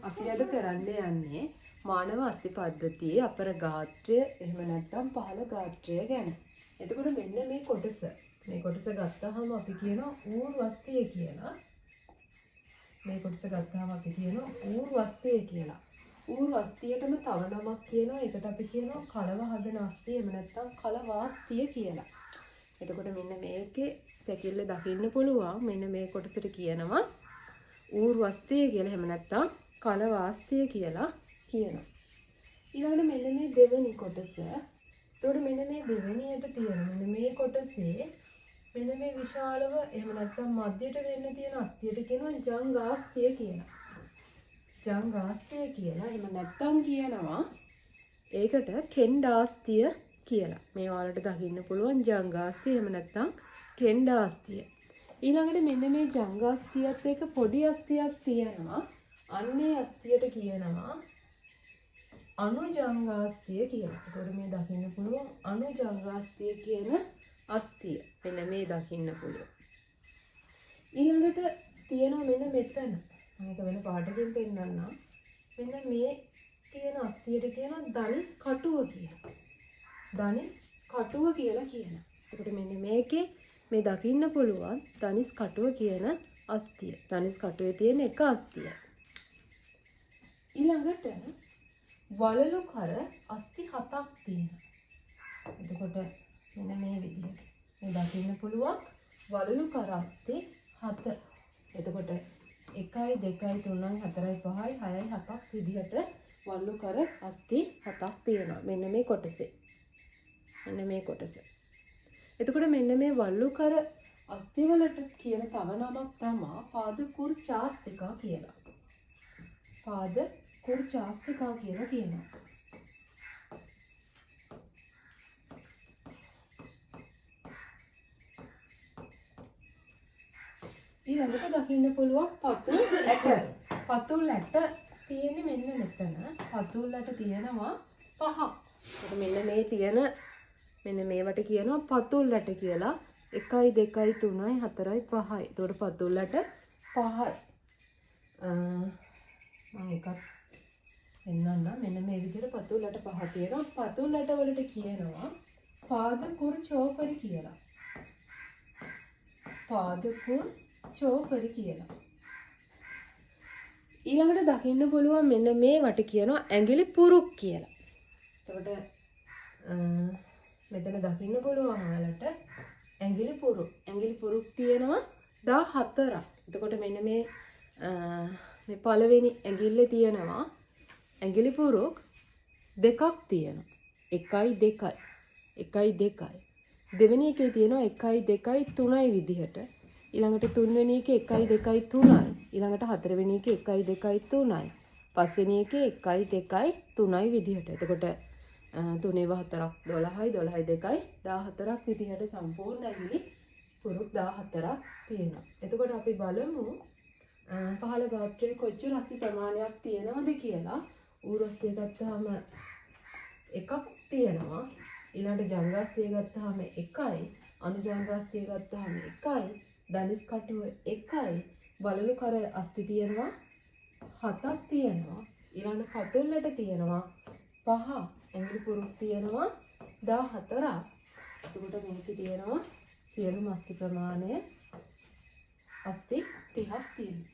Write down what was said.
අපි අද කරන්න යන්නේ මානව අස්ථි පද්ධතියේ අපර ගාත්‍රය එහෙම නැත්නම් පහළ ගාත්‍රය ගැන. එතකොට මෙන්න මේ කොටස ගත්තාම අපි කියනවා ඌර්වස්තිය කියලා. මේ කොටස ගත්තාම අපි කියනවා ඌර්වස්තිය කියලා. ඌර්වස්තියටම තව නමක් කියනවා. ඒකට අපි කියනවා කලව හදන අස්ථිය එහෙම නැත්නම් කලවාස්තිය කියලා. එතකොට මෙන්න මේකේ සැකිල්ල දකින්න පුළුවන්. මෙන්න මේ කොටසට කියනවා ඌර්වස්තිය කියලා. එහෙම නැත්නම් කලවාස්තිය කියලා කියනවා. ඊළඟට මෙන්න මේ දෙවෙනි කොටස. එතකොට මෙන්න මේ දෙවෙනියට තියෙන මෙන්න මේ කොටසේ මෙන්න මේ විශාලව එහෙම නැත්නම් මැදයට වෙන්න තියෙන අස්තියට කියනවා ජංගාස්තිය කියලා. ජංගාස්තිය කියලා. එහෙම නැත්නම් කියනවා ඒකට කෙන්ඩාස්තිය කියලා. මේ වලට දකින්න පුළුවන් ජංගාස්තිය එහෙම නැත්නම් කෙන්ඩාස්තිය. ඊළඟට මෙන්න මේ ජංගාස්තියත් එක්ක පොඩි අස්තියක් තියෙනවා. අන්නේ අස්තියට කියනවා අනුජංගාස්තිය කියලා. ඒකට මේ දකින්න පුළුවන් අනුජංගාස්තිය කියන අස්තිය. මෙන්න මේ දකින්න පුළුවන්. ඊළඟට තියෙනවා මෙන්න මෙතන. මේක වෙන පාටකින් පෙන්නන්නම්. මෙන්න මේ තියෙන අස්තියට කියනවා ධනිස් කටුව කියලා. ධනිස් කටුව කියලා කියනවා. ඒකට මෙන්න මේකේ මේ දකින්න පුළුවන් ධනිස් කටුව කියන අස්තිය. ධනිස් කටුවේ තියෙන එක අස්තිය. ඊළඟට වලලු කර අස්ති 7ක් තියෙනවා. එතකොට මෙන්න මේ විදිහට මේ දකින්න පුළුවන් වලලු කර අස්ති 7. එතකොට 1 2 3 4 5 6 7ක් විදිහට වලලු කර අස්ති 7ක් තියෙනවා. මෙන්න මේ කොටසේ. මෙන්න මේ කොටස. එතකොට මෙන්න මේ වලලු කර අස්ති වලට කියන තව නමක් තමයි පාද කුර්චාස්තිකා කියලා. පාද කුර්චාස්තිකා කියලා කියනවා. ඊළඟට දකින්න පුළුවන් පතුල් ඇට. පතුල් ඇට තියෙන්නේ මෙන්න මෙතන. පතුල් ඇට තියෙනවා 5ක්. ඒක මෙන්න මේ තියෙන මෙන්න මේවට කියනවා පතුල් ඇට කියලා. 1 2 3 4 5යි. ඒතකොට පතුල් ඇට 5යි. මම එකක් එන්නන්න මෙන්න මේ විදිහට පතුල් ඇට 5 තියෙනවා. පතුල් ඇට වලට කියනවා පාද කුර්චෝපරි කියලා. පාද කුර්චෝපරි කියලා. ඊළඟට දකින්න පුළුවන් මෙන්න මේවට කියනවා ඇඟිලි පුරුක් කියලා. එතකොට මෙතන දකින්න පුළුවන් ඔයාලට ඇඟිලි පුරුක් තියෙනවා 14ක්. එතකොට මෙන්න මේ පළවෙනි ඇඟිල්ලේ තියෙනවා ඇඟිලි පුරුක් දෙකක් තියෙනවා. 1 2 දෙවෙනි එකේ තියෙනවා 1 2 3යි විදිහට. ඊළඟට තුන්වෙනි එකේ 1 2 3යි. ඊළඟට හතරවෙනි එකේ 1 2 3යි. පස්වෙනි එකේ 1 2 3යි විදිහට. එතකොට 3 4ක් 12යි 12යි 2යි 14ක් විදිහට සම්පූර්ණ ඇඟිලි පුරුක් 14ක් තියෙනවා. එතකොට අපි බලමු පහළ ගාත්‍රයේ කොච්චර අස්ථි ප්‍රමාණයක් තියෙනවද කියලා. ඌර්වස්තිය ගත්තාම එකක් තියෙනවා. ඊළඟට ජංගාස්තිය ගත්තාම 1යි. අනුජංගාස්තිය ගත්තාම 1යි. ධනිස් කටුව 1යි. වලලු කර අස්ථි තියෙනවා 7ක් තියෙනවා. ඊළඟට පතුල්ලට තියෙනවා 5. ඇඟිලි පුරුක් තියෙනවා 14ක්. එතකොට මේකේ තියෙනවා සියලුම අස්ථි ප්‍රමාණය අස්ථි 30ක් තියෙනවා.